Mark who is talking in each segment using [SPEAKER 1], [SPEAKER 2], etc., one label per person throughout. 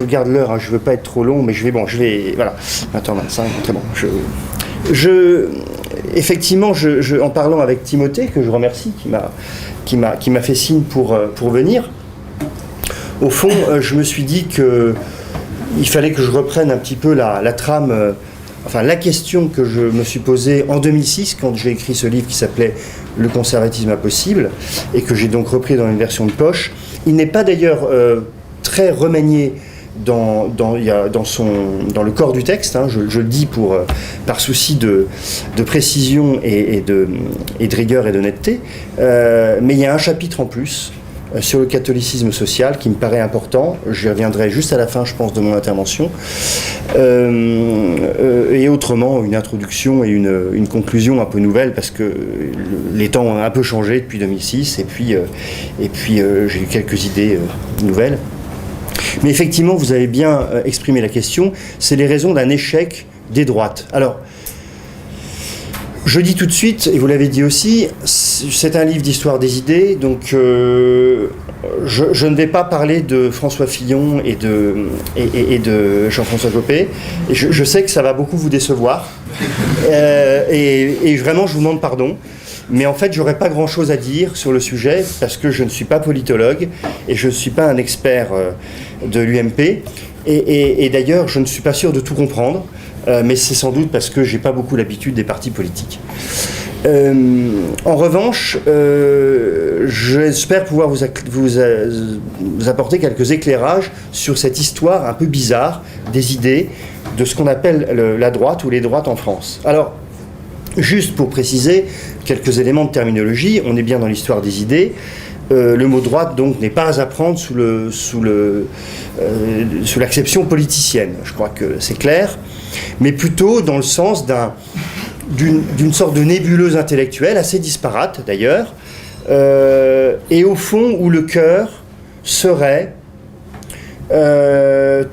[SPEAKER 1] Je garde l'heure, hein, je ne veux pas être trop long, mais voilà, 20h25, très bon. Effectivement, en parlant avec Timothée, que je remercie, qui m'a fait signe pour venir, au fond, je me suis dit qu'il fallait que je reprenne un petit peu la trame, la question que je me suis posée en 2006, quand j'ai écrit ce livre qui s'appelait « Le conservatisme impossible », et que j'ai donc repris dans une version de poche. Il n'est pas d'ailleurs très remanié dans le corps du texte, hein, je le dis par souci de précision et de rigueur et d'honnêteté, mais il y a un chapitre en plus sur le catholicisme social qui me paraît important. J'y reviendrai juste à la fin, je pense, de mon intervention, et autrement une introduction et une conclusion un peu nouvelle, parce que les temps ont un peu changé depuis 2006, et puis j'ai eu quelques idées nouvelles. Mais effectivement, vous avez bien exprimé la question, c'est les raisons d'un échec des droites. Alors, je dis tout de suite, et vous l'avez dit aussi, c'est un livre d'histoire des idées, donc je ne vais pas parler de François Fillon et de Jean-François Copé. Et je sais que ça va beaucoup vous décevoir, et vraiment je vous demande pardon. Mais en fait, j'aurais pas grand-chose à dire sur le sujet, parce que je ne suis pas politologue, et je ne suis pas un expert de l'UMP, et d'ailleurs, je ne suis pas sûr de tout comprendre, mais c'est sans doute parce que j'ai pas beaucoup l'habitude des partis politiques. En revanche, j'espère pouvoir vous apporter quelques éclairages sur cette histoire un peu bizarre des idées de ce qu'on appelle la droite ou les droites en France. Alors, juste pour préciser quelques éléments de terminologie, on est bien dans l'histoire des idées. Le mot droite, donc, n'est pas à prendre sous l'acception politicienne. Je crois que c'est clair, mais plutôt dans le sens d'une sorte de nébuleuse intellectuelle, assez disparate d'ailleurs, et au fond où le cœur serait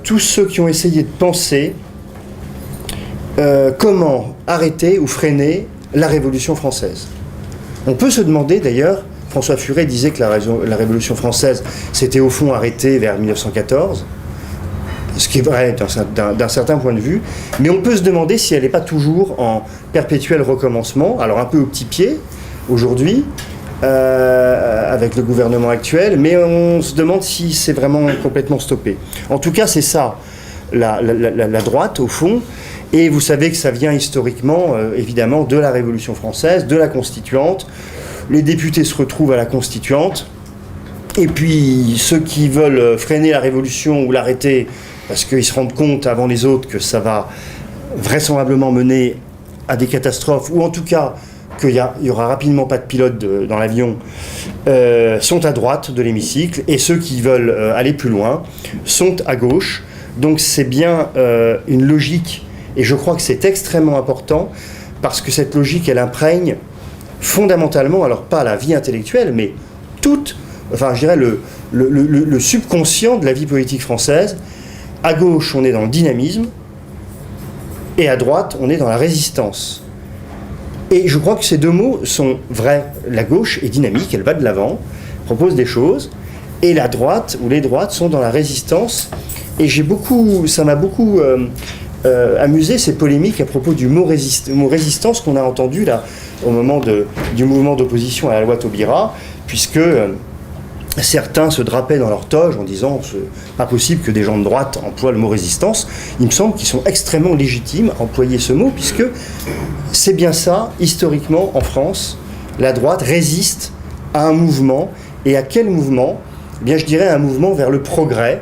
[SPEAKER 1] tous ceux qui ont essayé de penser comment arrêter ou freiner la Révolution française. On peut se demander d'ailleurs, François Furet disait que la Révolution française s'était au fond arrêtée vers 1914, ce qui est vrai d'un certain point de vue, mais on peut se demander si elle n'est pas toujours en perpétuel recommencement, alors un peu au petit pied aujourd'hui, avec le gouvernement actuel, mais on se demande si c'est vraiment complètement stoppé. En tout cas, c'est ça, la droite, au fond. Et vous savez que ça vient historiquement, évidemment, de la Révolution française, de la Constituante. Les députés se retrouvent à la Constituante. Et puis, ceux qui veulent freiner la Révolution ou l'arrêter, parce qu'ils se rendent compte avant les autres que ça va vraisemblablement mener à des catastrophes, ou en tout cas qu'il y aura rapidement pas de pilote dans l'avion, sont à droite de l'hémicycle. Et ceux qui veulent aller plus loin sont à gauche. Donc c'est bien une logique. Et je crois que c'est extrêmement important, parce que cette logique, elle imprègne fondamentalement, alors pas la vie intellectuelle, mais je dirais le subconscient de la vie politique française. À gauche, on est dans le dynamisme, et à droite, on est dans la résistance. Et je crois que ces deux mots sont vrais. La gauche est dynamique, elle va de l'avant, propose des choses, et la droite, ou les droites, sont dans la résistance. Et ça m'a beaucoup amusé ces polémiques à propos du mot résistance qu'on a entendu là au moment du mouvement d'opposition à la loi Taubira, puisque certains se drapaient dans leur toge en disant c'est pas possible que des gens de droite emploient le mot résistance. Il me semble qu'ils sont extrêmement légitimes à employer ce mot, puisque c'est bien ça, historiquement en France, la droite résiste à un mouvement. Et à quel mouvement ? Eh bien, je dirais un mouvement vers le progrès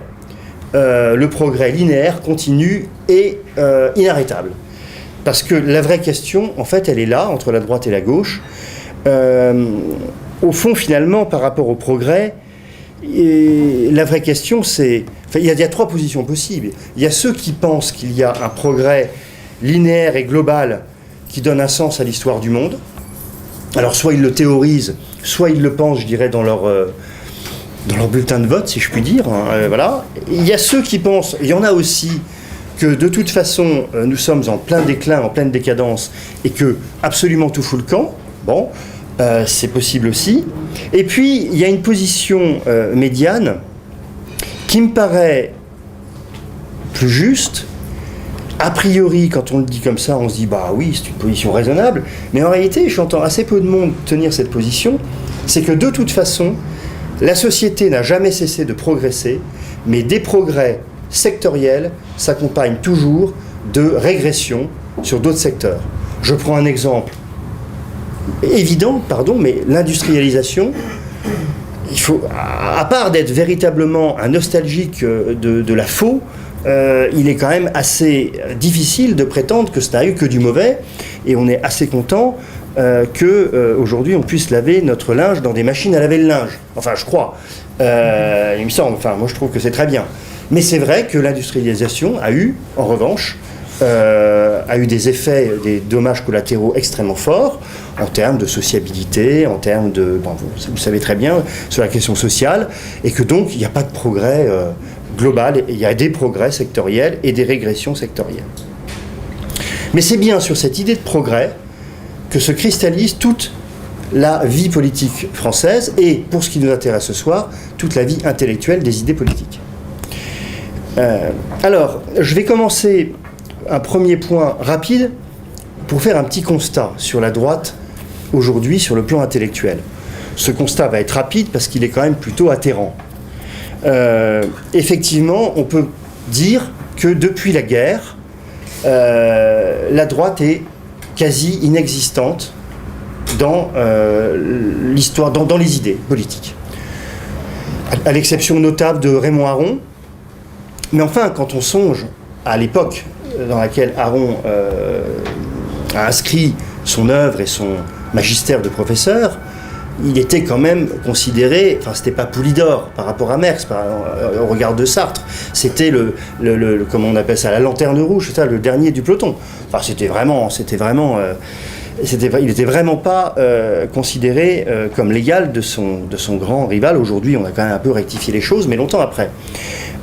[SPEAKER 1] linéaire, continu et inarrêtable. Parce que la vraie question, en fait, elle est là, entre la droite et la gauche. Au fond, finalement, par rapport au progrès, la vraie question, c'est... il y a trois positions possibles. Il y a ceux qui pensent qu'il y a un progrès linéaire et global qui donne un sens à l'histoire du monde. Alors, soit ils le théorisent, soit ils le pensent, je dirais, dans leur bulletin de vote, si je puis dire. Voilà. Il y a ceux qui pensent, il y en a aussi, que de toute façon, nous sommes en plein déclin, en pleine décadence, et que absolument tout fout le camp. Bon, c'est possible aussi. Et puis, il y a une position médiane qui me paraît plus juste. A priori, quand on le dit comme ça, on se dit bah oui, c'est une position raisonnable, mais en réalité, j'entends assez peu de monde tenir cette position, c'est que de toute façon, la société n'a jamais cessé de progresser, mais des progrès sectoriels s'accompagnent toujours de régression sur d'autres secteurs. Je prends un exemple évident, mais l'industrialisation, il faut, à part d'être véritablement un nostalgique de la faux, il est quand même assez difficile de prétendre que ça n'a eu que du mauvais, et on est assez content qu'aujourd'hui on puisse laver notre linge dans des machines à laver le linge. Enfin, je crois. Il me semble. Enfin, moi je trouve que c'est très bien. Mais c'est vrai que l'industrialisation a eu, en revanche, des effets, des dommages collatéraux extrêmement forts en termes de sociabilité, en termes de... Bon, vous savez très bien, sur la question sociale, et que donc il n'y a pas de progrès global, il y a des progrès sectoriels et des régressions sectorielles. Mais c'est bien sur cette idée de progrès que se cristallise toute la vie politique française et, pour ce qui nous intéresse ce soir, toute la vie intellectuelle des idées politiques. Alors, je vais commencer un premier point rapide pour faire un petit constat sur la droite aujourd'hui sur le plan intellectuel. Ce constat va être rapide parce qu'il est quand même plutôt atterrant. Effectivement, on peut dire que depuis la guerre, la droite est quasi inexistante dans l'histoire, dans les idées politiques. À l'exception notable de Raymond Aron. Mais enfin, quand on songe à l'époque dans laquelle Aron a inscrit son œuvre et son magistère de professeur, il était quand même considéré, enfin c'était pas Poulidor par rapport à Marx, au regard de Sartre, c'était comment on appelle ça, la lanterne rouge, c'est ça, le dernier du peloton. Enfin il était vraiment pas considéré comme l'égal de son grand rival. Aujourd'hui, on a quand même un peu rectifié les choses, mais longtemps après.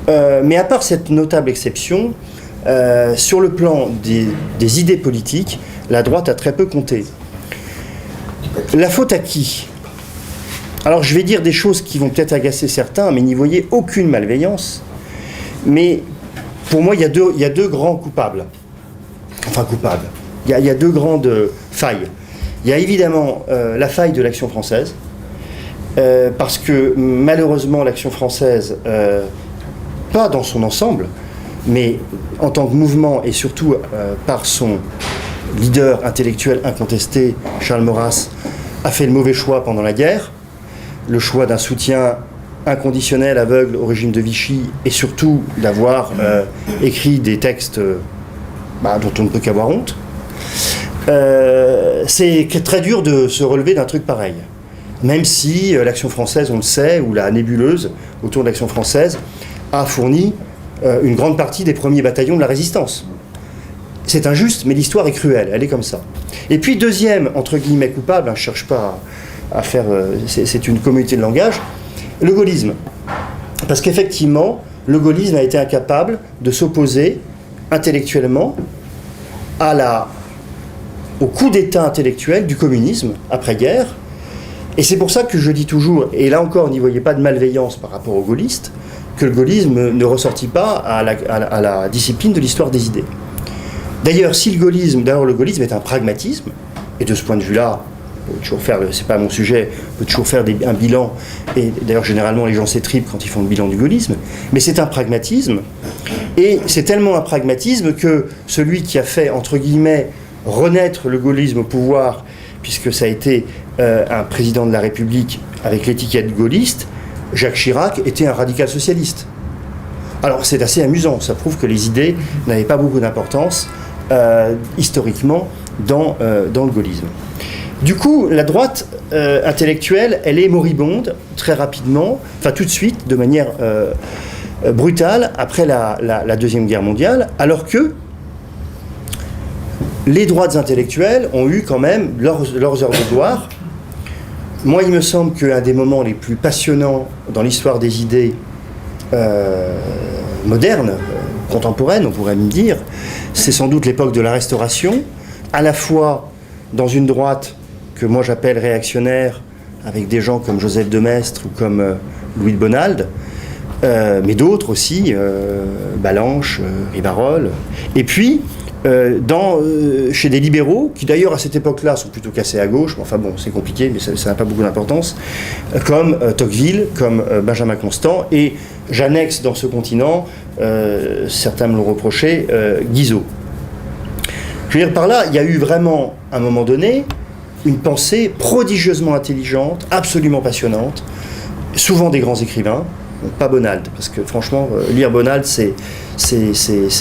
[SPEAKER 1] Mais à part cette notable exception, sur le plan des idées politiques, la droite a très peu compté. La faute à qui ? Alors je vais dire des choses qui vont peut-être agacer certains, mais n'y voyez aucune malveillance. Mais pour moi, il y a deux grands coupables. Enfin coupables. Il y a deux grandes failles. Il y a évidemment la faille de l'Action française, parce que malheureusement l'Action française, pas dans son ensemble, mais en tant que mouvement et surtout par son leader intellectuel incontesté, Charles Maurras, a fait le mauvais choix pendant la guerre, le choix d'un soutien inconditionnel, aveugle au régime de Vichy, et surtout d'avoir écrit des textes dont on ne peut qu'avoir honte. C'est très dur de se relever d'un truc pareil. Même si l'Action française, on le sait, ou la nébuleuse autour de l'Action française, a fourni une grande partie des premiers bataillons de la résistance. C'est injuste, mais l'histoire est cruelle, elle est comme ça. Et puis deuxième, entre guillemets, coupable, je ne cherche pas à faire... c'est une communauté de langage, le gaullisme. Parce qu'effectivement, le gaullisme a été incapable de s'opposer intellectuellement au coup d'État intellectuel du communisme après-guerre. Et c'est pour ça que je dis toujours, et là encore, n'y voyez pas de malveillance par rapport aux gaullistes, que le gaullisme ne ressortit pas à la discipline de l'histoire des idées. D'ailleurs, le gaullisme est un pragmatisme, et de ce point de vue-là, on peut toujours faire, c'est pas mon sujet, on peut toujours faire un bilan, et d'ailleurs généralement les gens s'étripent quand ils font le bilan du gaullisme, mais c'est un pragmatisme, et c'est tellement un pragmatisme que celui qui a fait, entre guillemets, renaître le gaullisme au pouvoir, puisque ça a été un président de la République avec l'étiquette gaulliste, Jacques Chirac était un radical socialiste. Alors c'est assez amusant, ça prouve que les idées n'avaient pas beaucoup d'importance historiquement dans le gaullisme. Du coup, la droite intellectuelle, elle est moribonde très rapidement, enfin tout de suite, de manière brutale, après la Deuxième Guerre mondiale, alors que les droites intellectuelles ont eu quand même leurs heures de gloire. Moi, il me semble qu'un des moments les plus passionnants dans l'histoire des idées modernes, contemporaines, on pourrait me dire, c'est sans doute l'époque de la Restauration, à la fois dans une droite que moi j'appelle réactionnaire, avec des gens comme Joseph de Maistre ou comme Louis de Bonald, mais d'autres aussi, Balanche, Rivarol. Et puis, chez des libéraux, qui d'ailleurs à cette époque-là sont plutôt cassés à gauche, enfin bon, c'est compliqué, mais ça n'a pas beaucoup d'importance, comme Tocqueville, comme Benjamin Constant, et j'annexe dans ce continent, certains me l'ont reproché, Guizot. Je veux dire, par là, il y a eu vraiment, à un moment donné, une pensée prodigieusement intelligente, absolument passionnante, souvent des grands écrivains, pas Bonald, parce que franchement, lire Bonald, c'est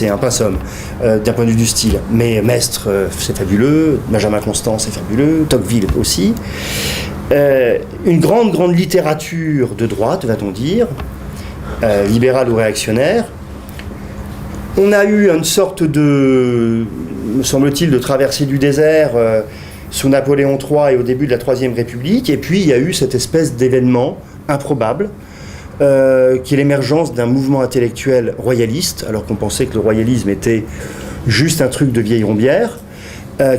[SPEAKER 1] un pince-homme, d'un point de vue du style. Mais Maistre, c'est fabuleux, Benjamin Constant, c'est fabuleux, Tocqueville aussi. Une grande littérature de droite, va-t-on dire, libérale ou réactionnaire. On a eu une sorte de, me semble-t-il, de traversée du désert sous Napoléon III et au début de la Troisième République, et puis il y a eu cette espèce d'événement improbable, qui est l'émergence d'un mouvement intellectuel royaliste, alors qu'on pensait que le royalisme était juste un truc de vieille rombière,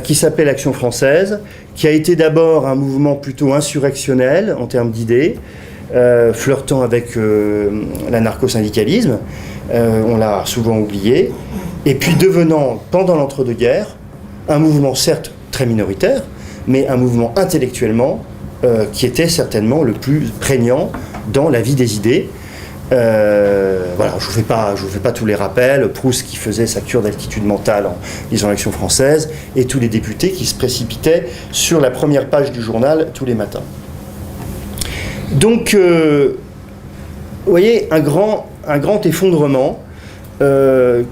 [SPEAKER 1] qui s'appelle l'Action française, qui a été d'abord un mouvement plutôt insurrectionnel en termes d'idées, flirtant avec l'anarcho-syndicalisme, on l'a souvent oublié, et puis devenant, pendant l'entre-deux-guerres, un mouvement certes très minoritaire, mais un mouvement intellectuellement qui était certainement le plus prégnant dans la vie des idées. Voilà, je vous fais pas tous les rappels. Proust qui faisait sa cure d'altitude mentale en lisant l'Action française, et tous les députés qui se précipitaient sur la première page du journal tous les matins. Donc, vous voyez, un grand effondrement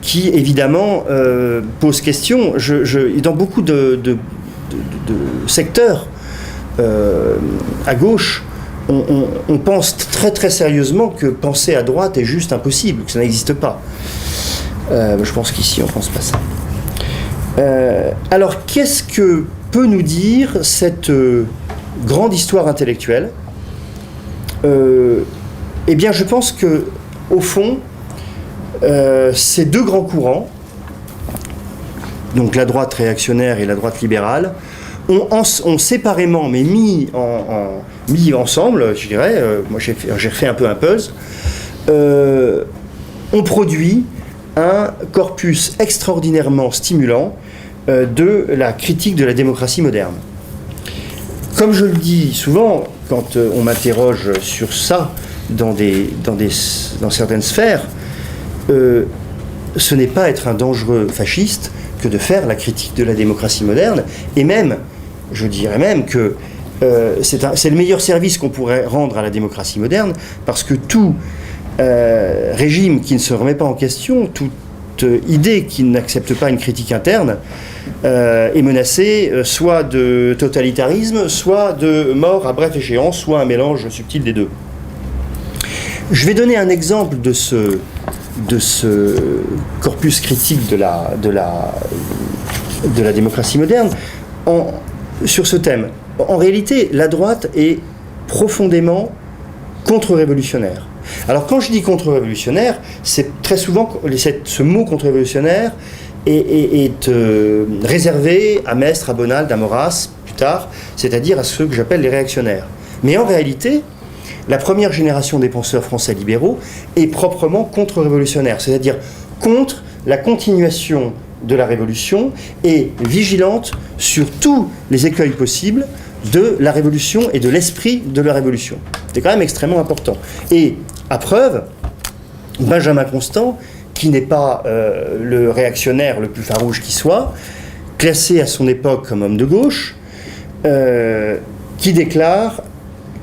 [SPEAKER 1] qui, évidemment, pose question. Dans beaucoup de secteurs à gauche, on pense très sérieusement que penser à droite est juste impossible, que ça n'existe pas. Je pense qu'ici on ne pense pas ça. Alors qu'est-ce que peut nous dire cette grande histoire intellectuelle ? Eh bien je pense que au fond, ces deux grands courants, donc la droite réactionnaire et la droite libérale, ont séparément, mais mis ensemble, je dirais, moi j'ai refait un peu un puzzle, ont produit un corpus extraordinairement stimulant de la critique de la démocratie moderne. Comme je le dis souvent, quand on m'interroge sur ça dans certaines sphères, ce n'est pas être un dangereux fasciste que de faire la critique de la démocratie moderne, et même, je dirais même que c'est le meilleur service qu'on pourrait rendre à la démocratie moderne, parce que tout régime qui ne se remet pas en question, toute idée qui n'accepte pas une critique interne, est menacée soit de totalitarisme, soit de mort à bref échéance, soit un mélange subtil des deux. Je vais donner un exemple de ce corpus critique de la démocratie moderne sur ce thème. En réalité, la droite est profondément contre-révolutionnaire. Alors quand je dis contre-révolutionnaire, c'est très souvent, ce mot contre-révolutionnaire est réservé à Maistre, à Bonald, à Maurras, plus tard, c'est-à-dire à ceux que j'appelle les réactionnaires. Mais en réalité, la première génération des penseurs français libéraux est proprement contre-révolutionnaire, c'est-à-dire contre la continuation de la Révolution et vigilante sur tous les écueils possibles de la Révolution et de l'esprit de la Révolution. C'est quand même extrêmement important. Et à preuve, Benjamin Constant, qui n'est pas le réactionnaire le plus farouche qui soit, classé à son époque comme homme de gauche, qui déclare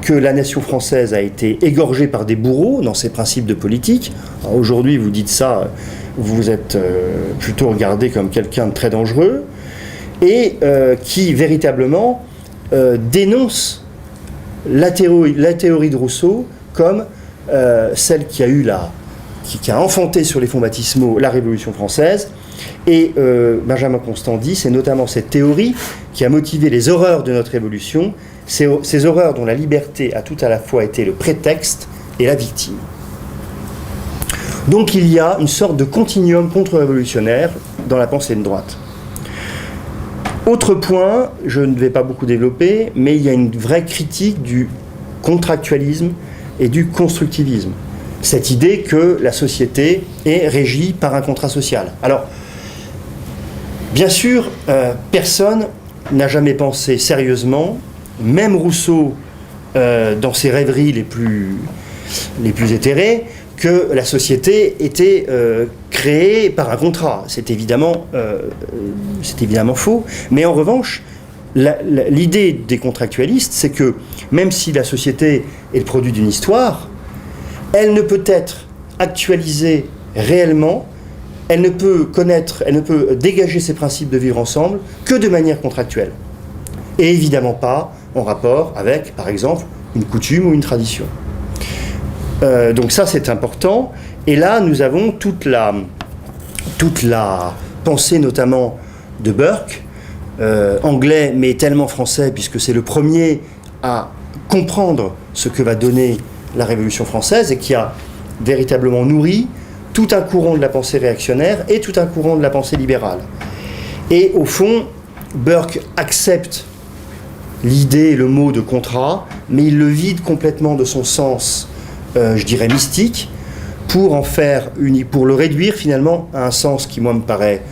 [SPEAKER 1] que la nation française a été égorgée par des bourreaux dans ses principes de politique. Alors aujourd'hui, vous dites ça, vous êtes plutôt regardé comme quelqu'un de très dangereux, et qui véritablement dénonce la théorie de Rousseau comme celle qui a enfanté sur les fonds baptismaux la Révolution française. Et Benjamin Constant dit, c'est notamment cette théorie qui a motivé les horreurs de notre Révolution, ces horreurs dont la liberté a tout à la fois été le prétexte et la victime. Donc il y a une sorte de continuum contre-révolutionnaire dans la pensée de droite. Autre point, je ne vais pas beaucoup développer, mais il y a une vraie critique du contractualisme et du constructivisme. cette idée que la société est régie par un contrat social. Alors, bien sûr, personne n'a jamais pensé sérieusement, même Rousseau, dans ses rêveries les plus éthérées, que la société était créée par un contrat. C'est évidemment faux. Mais en revanche, l'idée des contractualistes, c'est que même si la société est le produit d'une histoire, elle ne peut être actualisée réellement, elle ne peut dégager ses principes de vivre ensemble que de manière contractuelle. Et évidemment pas en rapport avec, par exemple, une coutume ou une tradition. Donc ça, c'est important. Et là, nous avons toute la pensée, notamment de Burke, anglais, mais tellement français, puisque c'est le premier à comprendre ce que va donner la Révolution française et qui a véritablement nourri tout un courant de la pensée réactionnaire et tout un courant de la pensée libérale. Et au fond, Burke accepte l'idée, le mot de contrat, mais il le vide complètement de son sens, je dirais mystique, pour le réduire finalement à un sens qui, moi, me paraît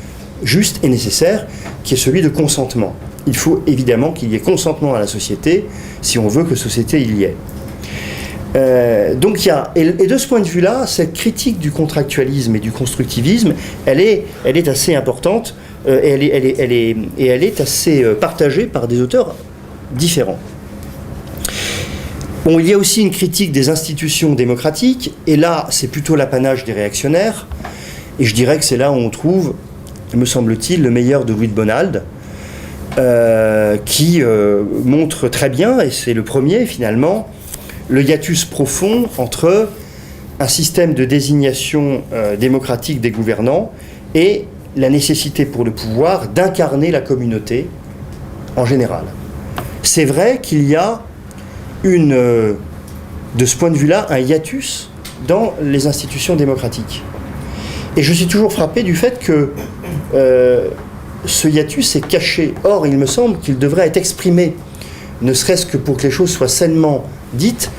[SPEAKER 1] juste et nécessaire, qui est celui de consentement. Il faut évidemment qu'il y ait consentement à la société, si on veut que société il y ait. Donc il y a, et de ce point de vue-là, cette critique du contractualisme et du constructivisme, elle est assez importante, et elle est assez partagée par des auteurs différents. Bon, il y a aussi une critique des institutions démocratiques, et là, c'est plutôt l'apanage des réactionnaires, et je dirais que c'est là où on trouve, me semble-t-il, le meilleur de Louis de Bonald, qui montre très bien, et c'est le premier finalement, le hiatus profond entre un système de désignation démocratique des gouvernants et la nécessité pour le pouvoir d'incarner la communauté en général. C'est vrai qu'il y a de ce point de vue-là, un hiatus dans les institutions démocratiques. Et je suis toujours frappé du fait que ce hiatus est caché. Or, il me semble qu'il devrait être exprimé, ne serait-ce que pour que les choses soient sainement dites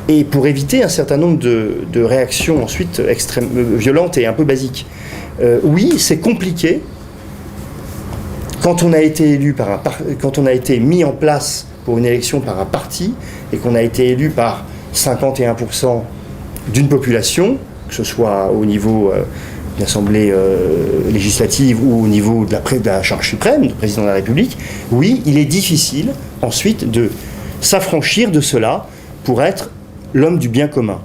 [SPEAKER 1] et pour éviter un certain nombre de réactions ensuite violentes et un peu basiques. Oui, c'est compliqué quand on a été élu quand on a été mis en place pour une élection par un parti et qu'on a été élu par 51% d'une population, que ce soit au niveau de l'Assemblée législative ou au niveau de la Chambre suprême, du président de la République, oui, il est difficile ensuite de s'affranchir de cela pour être l'homme du bien commun.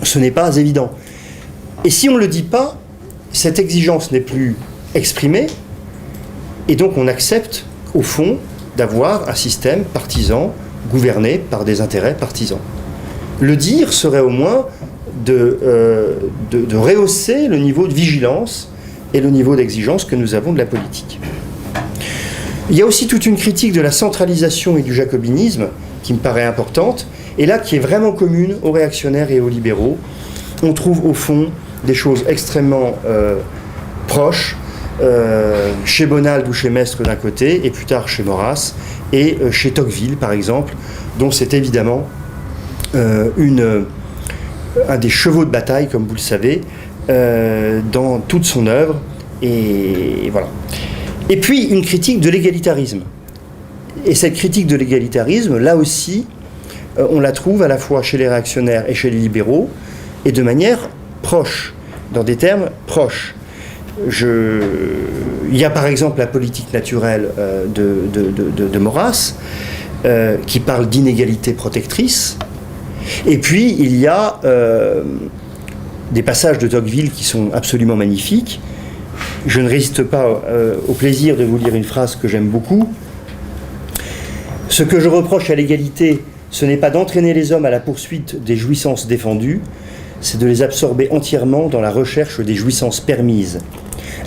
[SPEAKER 1] Ce n'est pas évident. Et si on ne le dit pas, cette exigence n'est plus exprimée, et donc on accepte, au fond, d'avoir un système partisan gouverné par des intérêts partisans. Le dire serait au moins de rehausser le niveau de vigilance et le niveau d'exigence que nous avons de la politique. Il y a aussi toute une critique de la centralisation et du jacobinisme qui me paraît importante, et là qui est vraiment commune aux réactionnaires et aux libéraux. On trouve au fond des choses extrêmement proches, chez Bonald ou chez Maistre d'un côté, et plus tard chez Maurras, et chez Tocqueville par exemple, dont c'est évidemment un des chevaux de bataille, comme vous le savez, dans toute son œuvre, et voilà. Et puis une critique de l'égalitarisme. Et cette critique de l'égalitarisme, là aussi, on la trouve à la fois chez les réactionnaires et chez les libéraux, et de manière proche, dans des termes proches. Il y a par exemple la politique naturelle de Maurras, qui parle d'inégalité protectrice, et puis il y a des passages de Tocqueville qui sont absolument magnifiques. Je ne résiste pas au plaisir de vous lire une phrase que j'aime beaucoup. « Ce que je reproche à l'égalité, ce n'est pas d'entraîner les hommes à la poursuite des jouissances défendues, c'est de les absorber entièrement dans la recherche des jouissances permises.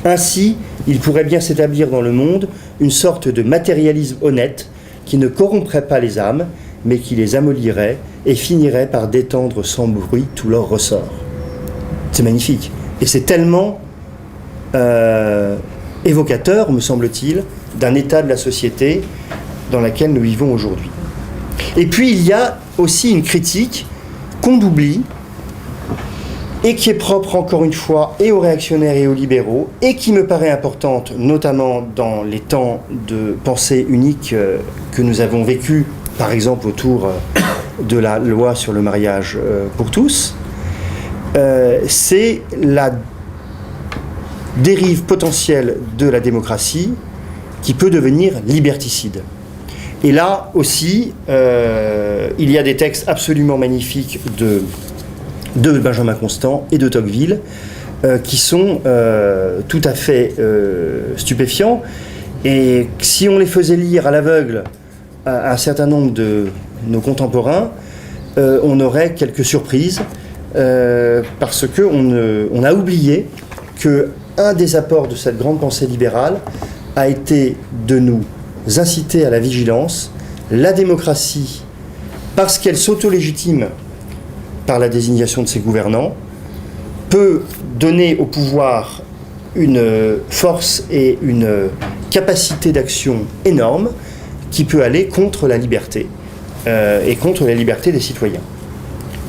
[SPEAKER 1] Ainsi, il pourrait bien s'établir dans le monde une sorte de matérialisme honnête qui ne corromprait pas les âmes, mais qui les amollirait et finirait par détendre sans bruit tout leur ressort. » C'est magnifique. Et c'est tellement évocateur, me semble-t-il, d'un état de la société dans laquelle nous vivons aujourd'hui. Et puis il y a aussi une critique qu'on oublie et qui est propre encore une fois et aux réactionnaires et aux libéraux, et qui me paraît importante notamment dans les temps de pensée unique que nous avons vécu, par exemple autour de la loi sur le mariage pour tous, c'est la dérive potentielle de la démocratie qui peut devenir liberticide. Et là aussi, il y a des textes absolument magnifiques de Benjamin Constant et de Tocqueville qui sont tout à fait stupéfiants. Et si on les faisait lire à l'aveugle à un certain nombre de nos contemporains, on aurait quelques surprises parce qu'on a oublié qu'un des apports de cette grande pensée libérale a été de nous inciter à la vigilance. La démocratie, parce qu'elle s'auto-légitime par la désignation de ses gouvernants, peut donner au pouvoir une force et une capacité d'action énorme qui peut aller contre la liberté et contre la liberté des citoyens.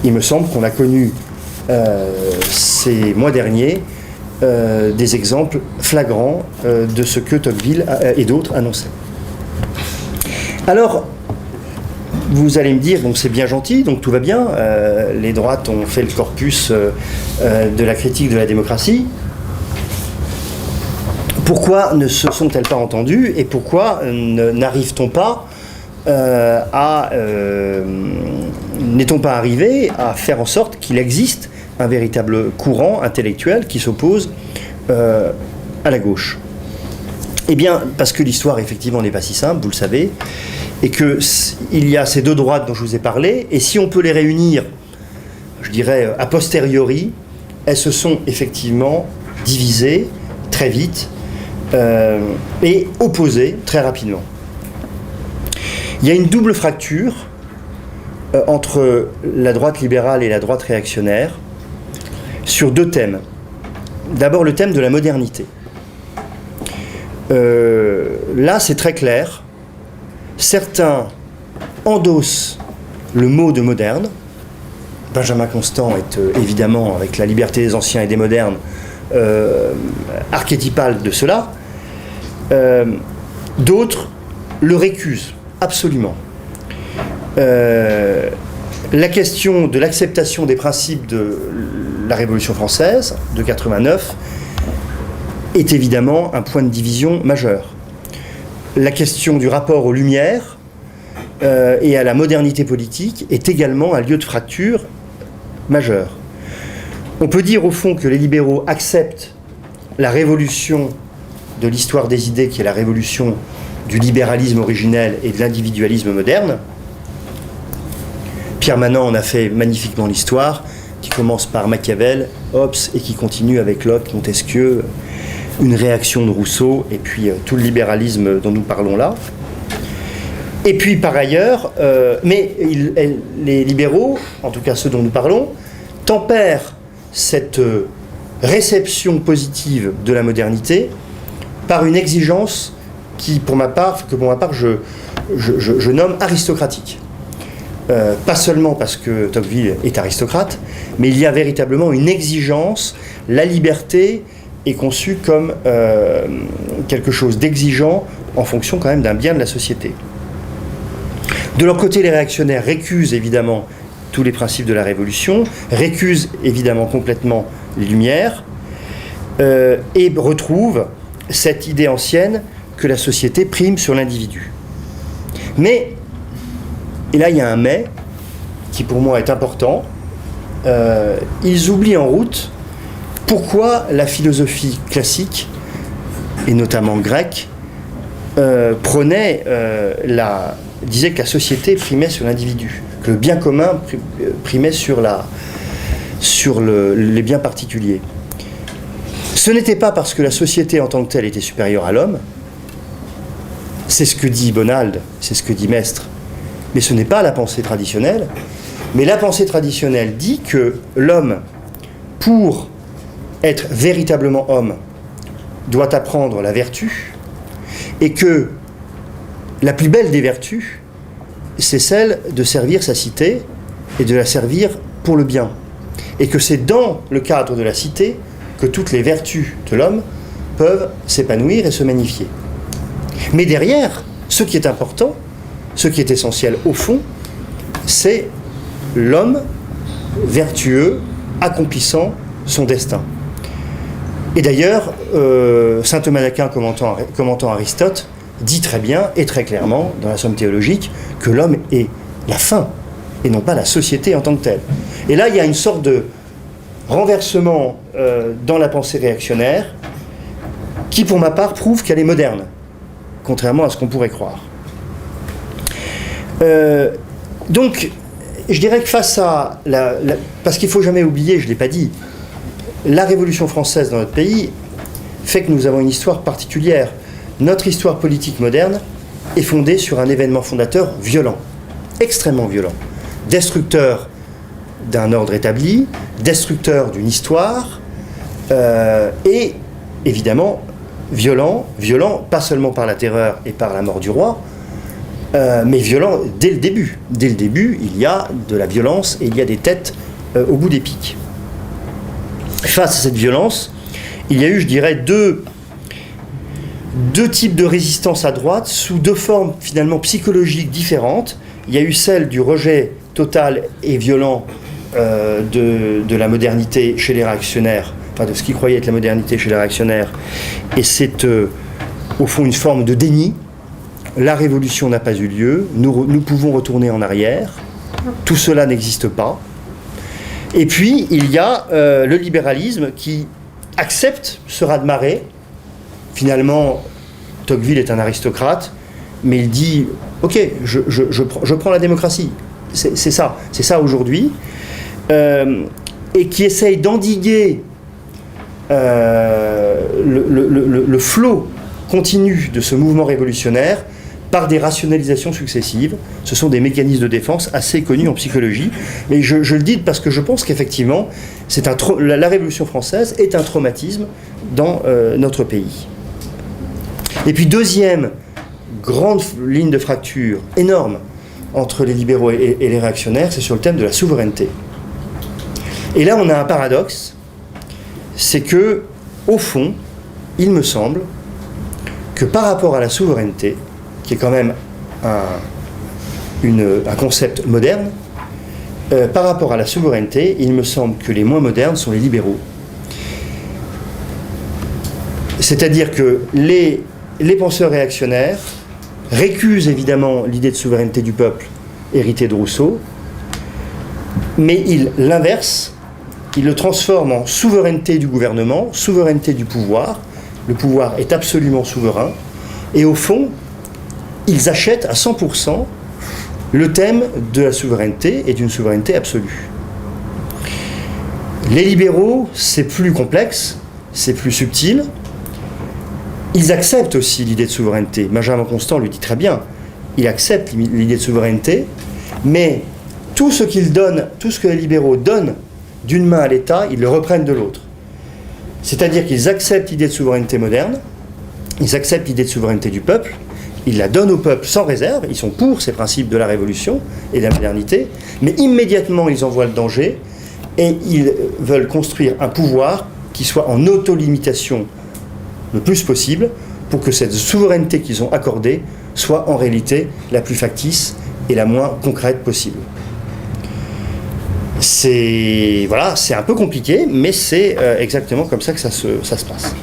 [SPEAKER 1] Il me semble qu'on a connu ces mois derniers des exemples flagrants de ce que Tocqueville et d'autres annonçaient. Alors, vous allez me dire, donc c'est bien gentil, donc tout va bien, les droites ont fait le corpus de la critique de la démocratie. Pourquoi ne se sont-elles pas entendues et pourquoi n'arrive-t-on pas n'est-on pas arrivé à faire en sorte qu'il existe un véritable courant intellectuel qui s'oppose à la gauche? Eh bien, parce que l'histoire, effectivement, n'est pas si simple, vous le savez, et qu'il y a ces deux droites dont je vous ai parlé, et si on peut les réunir, je dirais, a posteriori, elles se sont effectivement divisées très vite et opposées très rapidement. Il y a une double fracture entre la droite libérale et la droite réactionnaire sur deux thèmes. D'abord, le thème de la modernité. Là, c'est très clair. Certains endossent le mot de moderne. Benjamin Constant est évidemment, avec la liberté des anciens et des modernes, archétypal de cela. D'autres le récusent, absolument. La question de l'acceptation des principes de la Révolution française de 89 est évidemment un point de division majeur. La question du rapport aux Lumières et à la modernité politique est également un lieu de fracture majeur. On peut dire au fond que les libéraux acceptent la révolution de l'histoire des idées, qui est la révolution du libéralisme originel et de l'individualisme moderne. Pierre Manant en a fait magnifiquement l'histoire, qui commence par Machiavel, Hobbes, et qui continue avec Locke, Montesquieu, une réaction de Rousseau, et puis tout le libéralisme dont nous parlons là. Et puis par ailleurs, les libéraux, en tout cas ceux dont nous parlons, tempèrent cette réception positive de la modernité par une exigence que pour ma part je nomme aristocratique. Pas seulement parce que Tocqueville est aristocrate, mais il y a véritablement une exigence. La liberté est conçue comme quelque chose d'exigeant en fonction quand même d'un bien de la société. De leur côté, les réactionnaires récusent évidemment tous les principes de la Révolution, récusent évidemment complètement les Lumières et retrouvent cette idée ancienne que la société prime sur l'individu. Mais, et là il y a un mais, qui pour moi est important, ils oublient en route pourquoi la philosophie classique, et notamment grecque, disait que la société primait sur l'individu, que le bien commun primait sur les biens particuliers. Ce n'était pas parce que la société en tant que telle était supérieure à l'homme, c'est ce que dit Bonald, c'est ce que dit Mestre, mais ce n'est pas la pensée traditionnelle. Mais la pensée traditionnelle dit que l'homme, pour être véritablement homme, doit apprendre la vertu, et que la plus belle des vertus, c'est celle de servir sa cité et de la servir pour le bien. et que c'est dans le cadre de la cité que toutes les vertus de l'homme peuvent s'épanouir et se magnifier. Mais derrière, ce qui est important, ce qui est essentiel au fond, c'est l'homme vertueux accomplissant son destin. Et d'ailleurs, saint Thomas d'Aquin, commentant Aristote, dit très bien et très clairement dans la Somme théologique que l'homme est la fin et non pas la société en tant que telle. Et là, il y a une sorte de renversement dans la pensée réactionnaire qui, pour ma part, prouve qu'elle est moderne, contrairement à ce qu'on pourrait croire. Donc, je dirais que face à parce qu'il ne faut jamais oublier, je ne l'ai pas dit, la Révolution française dans notre pays fait que nous avons une histoire particulière. Notre histoire politique moderne est fondée sur un événement fondateur violent, extrêmement violent, destructeur d'un ordre établi, destructeur d'une histoire, et évidemment violent, pas seulement par la terreur et par la mort du roi, mais violent dès le début. Dès le début, il y a de la violence et il y a des têtes au bout des piques. Face à cette violence, il y a eu, je dirais, deux types de résistance à droite sous deux formes finalement psychologiques différentes. Il y a eu celle du rejet total et violent de la modernité chez les réactionnaires, enfin de ce qu'ils croyaient être la modernité chez les réactionnaires, et c'est au fond une forme de déni. La révolution n'a pas eu lieu, nous pouvons retourner en arrière, tout cela n'existe pas. Et puis il y a le libéralisme qui accepte ce raz-de-marée. Finalement, Tocqueville est un aristocrate, mais il dit « Ok, je prends la démocratie ». C'est ça aujourd'hui. Et qui essaye d'endiguer le flot continu de ce mouvement révolutionnaire par des rationalisations successives. Ce sont des mécanismes de défense assez connus en psychologie. Mais je le dis parce que je pense qu'effectivement, la Révolution française est un traumatisme dans notre pays. Et puis deuxième grande ligne de fracture énorme entre les libéraux et les réactionnaires, c'est sur le thème de la souveraineté. Et là, on a un paradoxe, c'est que, au fond, il me semble que par rapport à la souveraineté, qui est quand même un concept moderne, par rapport à la souveraineté, il me semble que les moins modernes sont les libéraux. C'est-à-dire que les penseurs réactionnaires récusent évidemment l'idée de souveraineté du peuple héritée de Rousseau, mais ils l'inversent, ils le transforment en souveraineté du gouvernement, souveraineté du pouvoir. Le pouvoir est absolument souverain, et au fond, ils achètent à 100% le thème de la souveraineté et d'une souveraineté absolue. Les libéraux, c'est plus complexe, c'est plus subtil. Ils acceptent aussi l'idée de souveraineté. Benjamin Constant le dit très bien. Il accepte l'idée de souveraineté, mais tout ce qu'ils donnent, tout ce que les libéraux donnent d'une main à l'État, ils le reprennent de l'autre. C'est-à-dire qu'ils acceptent l'idée de souveraineté moderne, ils acceptent l'idée de souveraineté du peuple, ils la donnent au peuple sans réserve, ils sont pour ces principes de la Révolution et de la modernité, mais immédiatement ils en voient le danger et ils veulent construire un pouvoir qui soit en autolimitation le plus possible pour que cette souveraineté qu'ils ont accordée soit en réalité la plus factice et la moins concrète possible. C'est un peu compliqué, mais c'est exactement comme ça que ça se passe.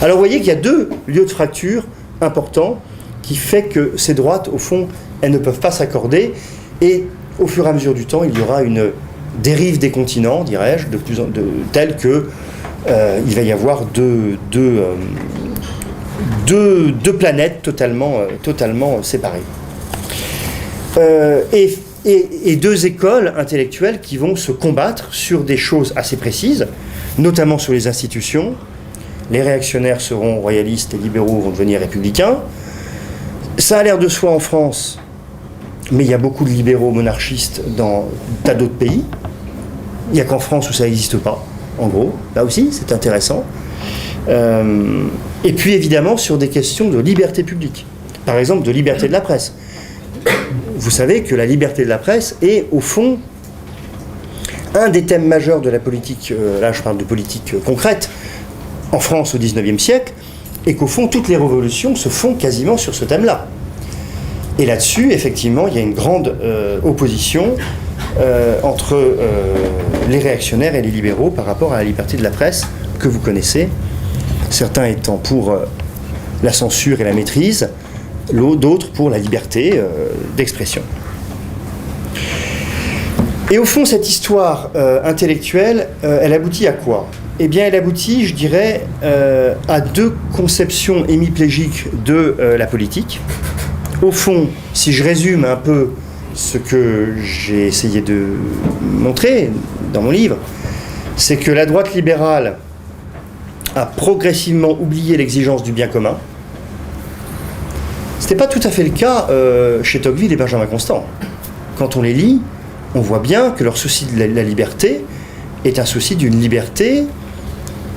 [SPEAKER 1] Alors vous voyez qu'il y a deux lieux de fracture importants qui fait que ces droites, au fond, elles ne peuvent pas s'accorder, et au fur et à mesure du temps, il y aura une dérive des continents, dirais-je, telle que il va y avoir deux planètes totalement séparées. Et deux écoles intellectuelles qui vont se combattre sur des choses assez précises, notamment sur les institutions. Les réactionnaires seront royalistes, les libéraux vont devenir républicains. Ça a l'air de soi en France, mais il y a beaucoup de libéraux monarchistes dans tas d'autres pays. Il n'y a qu'en France où ça n'existe pas, en gros. Là aussi, c'est intéressant. Et puis évidemment sur des questions de liberté publique. Par exemple, de liberté de la presse. Vous savez que la liberté de la presse est, au fond, un des thèmes majeurs de la politique, là je parle de politique concrète, en France au XIXe siècle, et qu'au fond, toutes les révolutions se font quasiment sur ce thème-là. Et là-dessus, effectivement, il y a une grande opposition entre les réactionnaires et les libéraux par rapport à la liberté de la presse que vous connaissez, certains étant pour la censure et la maîtrise, d'autres pour la liberté d'expression. Et au fond, cette histoire intellectuelle, elle aboutit à quoi ? Eh bien, elle aboutit, je dirais, à deux conceptions hémiplégiques de la politique. Au fond, si je résume un peu ce que j'ai essayé de montrer dans mon livre, c'est que la droite libérale a progressivement oublié l'exigence du bien commun. Ce n'était pas tout à fait le cas chez Tocqueville et Benjamin Constant. Quand on les lit, on voit bien que leur souci de la liberté est un souci d'une liberté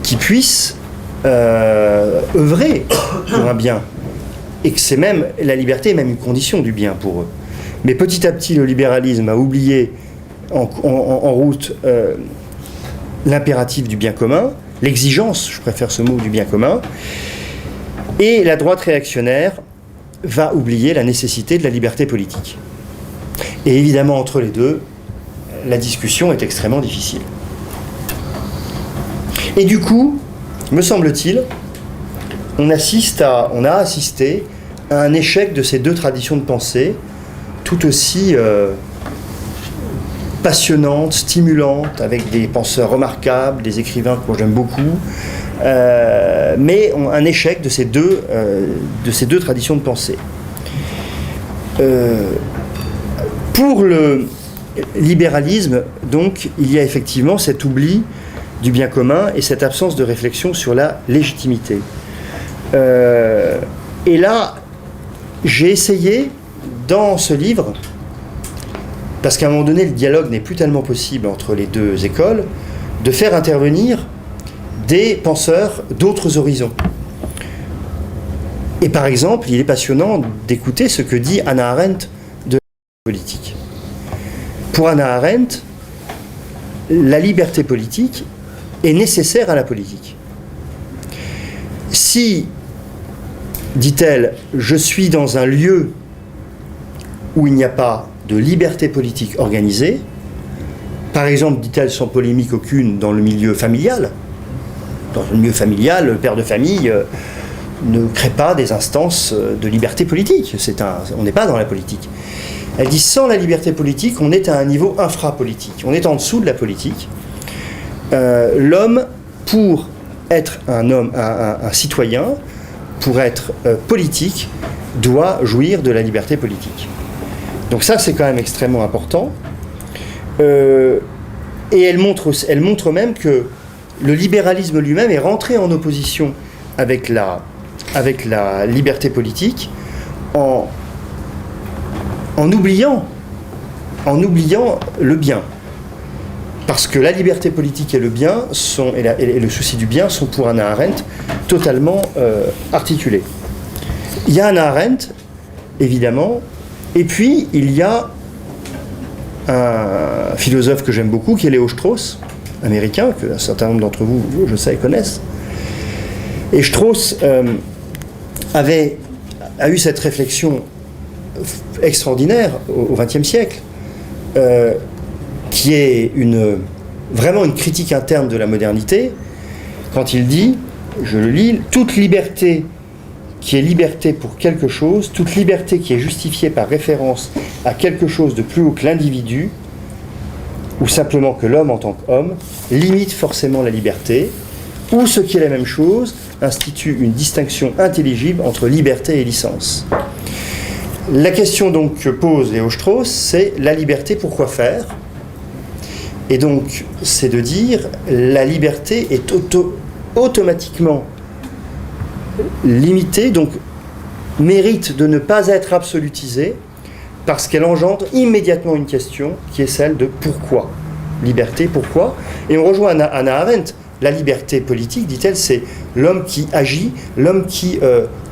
[SPEAKER 1] qui puisse œuvrer pour un bien. Et que c'est même, la liberté est même une condition du bien pour eux. Mais petit à petit, le libéralisme a oublié en route l'impératif du bien commun, l'exigence, je préfère ce mot, du bien commun, et la droite réactionnaire va oublier la nécessité de la liberté politique. Et évidemment, entre les deux, la discussion est extrêmement difficile. Et du coup, me semble-t-il, on a assisté à un échec de ces deux traditions de pensée, tout aussi passionnantes, stimulantes, avec des penseurs remarquables, des écrivains que j'aime beaucoup, mais un échec de ces deux traditions de pensée. Pour le libéralisme, donc, il y a effectivement cet oubli du bien commun et cette absence de réflexion sur la légitimité. Et là, j'ai essayé, dans ce livre, parce qu'à un moment donné, le dialogue n'est plus tellement possible entre les deux écoles, de faire intervenir des penseurs d'autres horizons. Et par exemple, il est passionnant d'écouter ce que dit Hannah Arendt de la politique. Pour Hannah Arendt, la liberté politique est nécessaire à la politique. Si, dit-elle, je suis dans un lieu où il n'y a pas de liberté politique organisée, par exemple, dit-elle sans polémique aucune, dans le milieu familial. Dans le milieu familial, le père de famille ne crée pas des instances de liberté politique. On n'est pas dans la politique. Elle dit, sans la liberté politique, on est à un niveau infrapolitique. On est en dessous de la politique. L'homme, pour être un citoyen, pour être politique, doit jouir de la liberté politique. Donc ça, c'est quand même extrêmement important. Et elle montre même que le libéralisme lui-même est rentré en opposition avec la liberté politique en oubliant le bien. Parce que la liberté politique et le bien et le souci du bien sont pour Hannah Arendt totalement articulés. Il y a Hannah Arendt, évidemment, et puis il y a un philosophe que j'aime beaucoup, qui est Léo Strauss, américain, que un certain nombre d'entre vous, je sais, connaissent. Et Strauss a eu cette réflexion extraordinaire au XXe siècle, qui est vraiment une critique interne de la modernité, quand il dit, je le lis, toute liberté qui est liberté pour quelque chose, toute liberté qui est justifiée par référence à quelque chose de plus haut que l'individu, ou simplement que l'homme en tant qu'homme, limite forcément la liberté, ou ce qui est la même chose, institue une distinction intelligible entre liberté et licence. La question donc que pose Léo Strauss, c'est la liberté, pourquoi faire ? Et donc, c'est de dire, la liberté est automatiquement limitée, donc mérite de ne pas être absolutisée, parce qu'elle engendre immédiatement une question qui est celle de pourquoi ? Liberté, pourquoi ? Et on rejoint Hannah Arendt. La liberté politique, dit-elle, c'est l'homme qui agit, l'homme qui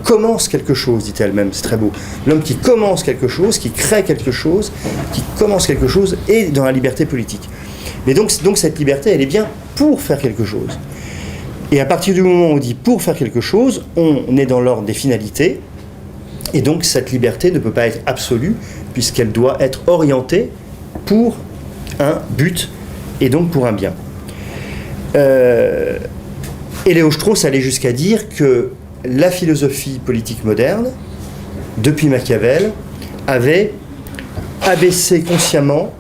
[SPEAKER 1] commence quelque chose, dit-elle même, c'est très beau. L'homme qui commence quelque chose, qui crée quelque chose, qui commence quelque chose, est dans la liberté politique. Mais donc cette liberté, elle est bien pour faire quelque chose. Et à partir du moment où on dit pour faire quelque chose, on est dans l'ordre des finalités, et donc cette liberté ne peut pas être absolue, puisqu'elle doit être orientée pour un but, et donc pour un bien. Et Lévi-Strauss allait jusqu'à dire que la philosophie politique moderne, depuis Machiavel, avait abaissé consciemment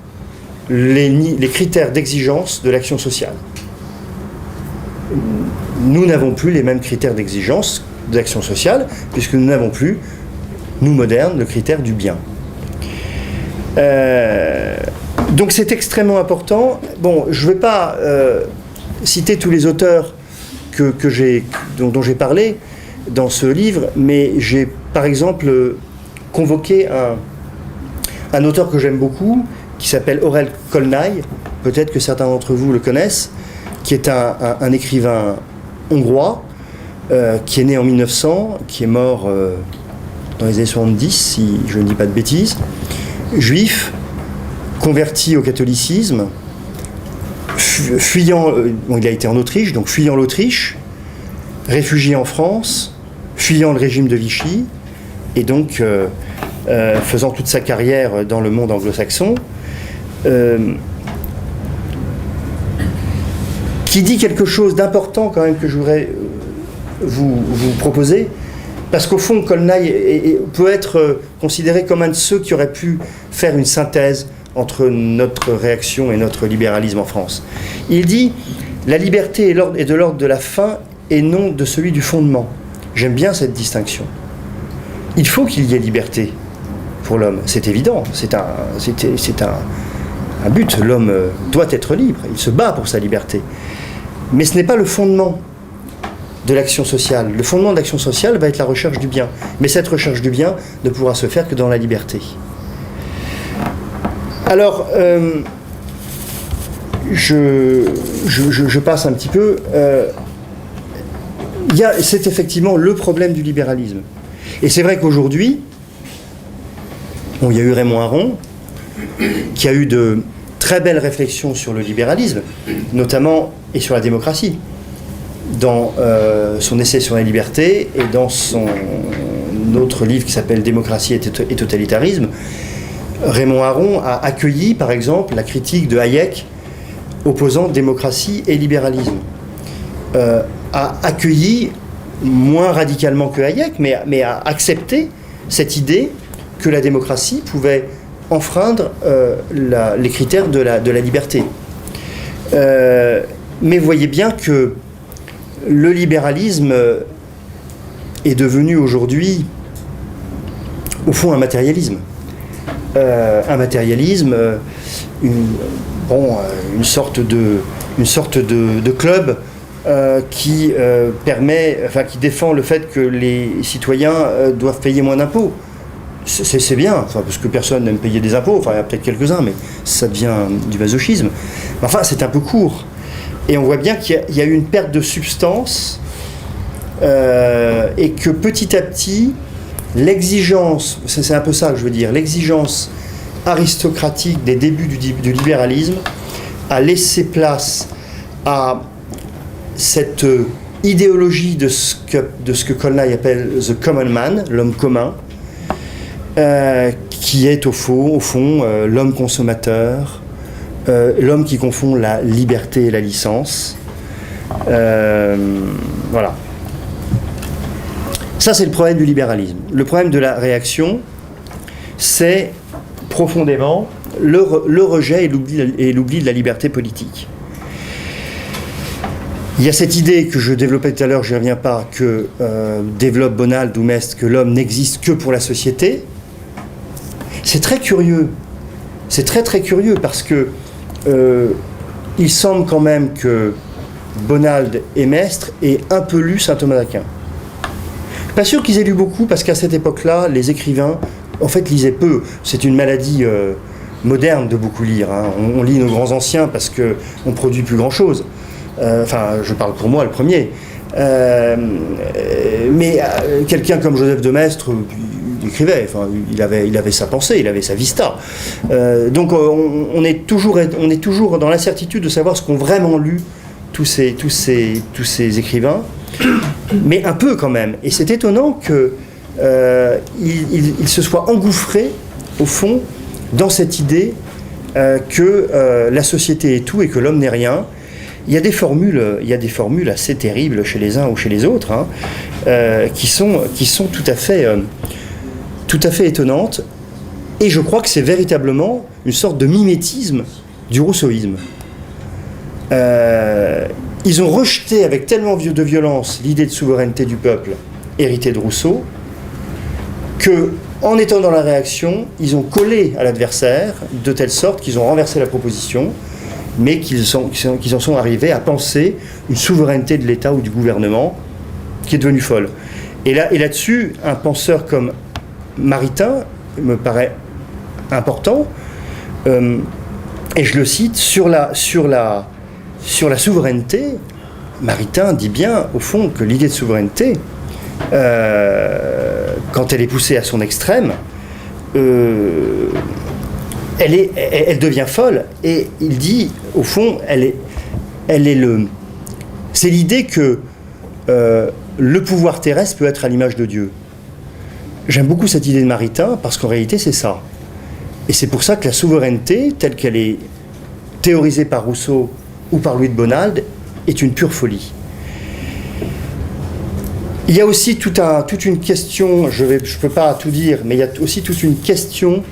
[SPEAKER 1] les critères d'exigence de l'action sociale. Nous n'avons plus les mêmes critères d'exigence de l'action sociale, puisque nous n'avons plus, nous modernes, le critère du bien. Donc c'est extrêmement important. Bon, je ne vais pas citer tous les auteurs dont j'ai parlé dans ce livre, mais j'ai par exemple convoqué un auteur que j'aime beaucoup, qui s'appelle Aurel Kolnay, peut-être que certains d'entre vous le connaissent, qui est un écrivain hongrois, qui est né en 1900, qui est mort dans les années 70, si je ne dis pas de bêtises, juif, converti au catholicisme, fuyant, il a été en Autriche, donc fuyant l'Autriche, réfugié en France, fuyant le régime de Vichy, et donc faisant toute sa carrière dans le monde anglo-saxon, qui dit quelque chose d'important quand même que je voudrais vous proposer, parce qu'au fond, Kolnay peut être considéré comme un de ceux qui auraient pu faire une synthèse entre notre réaction et notre libéralisme en France. Il dit « La liberté est de l'ordre de la fin et non de celui du fondement ». J'aime bien cette distinction. Il faut qu'il y ait liberté pour l'homme, c'est évident, c'est un but. L'homme doit être libre, il se bat pour sa liberté. Mais ce n'est pas le fondement de l'action sociale. Le fondement de l'action sociale va être la recherche du bien. Mais cette recherche du bien ne pourra se faire que dans la liberté. Alors, je passe un petit peu. C'est effectivement le problème du libéralisme. Et c'est vrai qu'aujourd'hui, il y a eu Raymond Aron, qui a eu de très belles réflexions sur le libéralisme, notamment et sur la démocratie, dans son essai sur la liberté et dans son autre livre qui s'appelle Démocratie et totalitarisme. Raymond Aron a accueilli, par exemple, la critique de Hayek opposant démocratie et libéralisme. A accueilli, moins radicalement que Hayek, mais a accepté cette idée que la démocratie pouvait enfreindre les critères de la liberté. Mais vous voyez bien que le libéralisme est devenu aujourd'hui, au fond, un matérialisme. Une sorte de club qui défend le fait que les citoyens doivent payer moins d'impôts. C'est bien, parce que personne n'aime payer des impôts, il y a peut-être quelques-uns, mais ça devient du masochisme. C'est un peu court. Et on voit bien qu'il y a eu une perte de substance et que petit à petit, l'exigence, c'est un peu ça que je veux dire, l'exigence aristocratique des débuts du libéralisme a laissé place à cette idéologie de ce que Kolnay appelle « the common man », l'homme commun, qui est au fond l'homme consommateur, l'homme qui confond la liberté et la licence. Voilà. Ça, c'est le problème du libéralisme. Le problème de la réaction, c'est profondément le rejet et l'oubli de la liberté politique. Il y a cette idée que je développais tout à l'heure, je n'y reviens pas, que développe Bonald ou Mest, que l'homme n'existe que pour la société. C'est très curieux. C'est très très curieux parce que il semble quand même que Bonald et Mestre aient un peu lu saint Thomas d'Aquin. Pas sûr qu'ils aient lu beaucoup parce qu'à cette époque-là, les écrivains, en fait, lisaient peu. C'est une maladie moderne de beaucoup lire. On lit nos grands anciens parce qu'on ne produit plus grand-chose. Je parle pour moi, le premier. Mais quelqu'un comme Joseph de Maistre, écrivait, enfin, il avait sa pensée, il avait sa vista. Donc on est toujours dans l'incertitude de savoir ce qu'ont vraiment lu tous ces écrivains, mais un peu quand même. Et c'est étonnant qu'il se soit engouffré, au fond, dans cette idée que la société est tout et que l'homme n'est rien. Il y a des formules assez terribles chez les uns ou chez les autres, hein, qui sont tout à fait étonnantes. Et je crois que c'est véritablement une sorte de mimétisme du rousseauisme. Ils ont rejeté avec tellement de violence l'idée de souveraineté du peuple héritée de Rousseau que, en étant dans la réaction, ils ont collé à l'adversaire de telle sorte qu'ils ont renversé la proposition, mais qu'ils en sont arrivés à penser une souveraineté de l'État ou du gouvernement qui est devenue folle. Et là-dessus, un penseur comme Maritain me paraît important, et je le cite, sur la souveraineté. Maritain dit bien, au fond, que l'idée de souveraineté, quand elle est poussée à son extrême, elle devient folle, et il dit, au fond, c'est l'idée que le pouvoir terrestre peut être à l'image de Dieu. J'aime beaucoup cette idée de Maritain, parce qu'en réalité, c'est ça. Et c'est pour ça que la souveraineté, telle qu'elle est théorisée par Rousseau ou par Louis de Bonald, est une pure folie. Il y a aussi toute une question, je peux pas tout dire, mais il y a aussi toute une question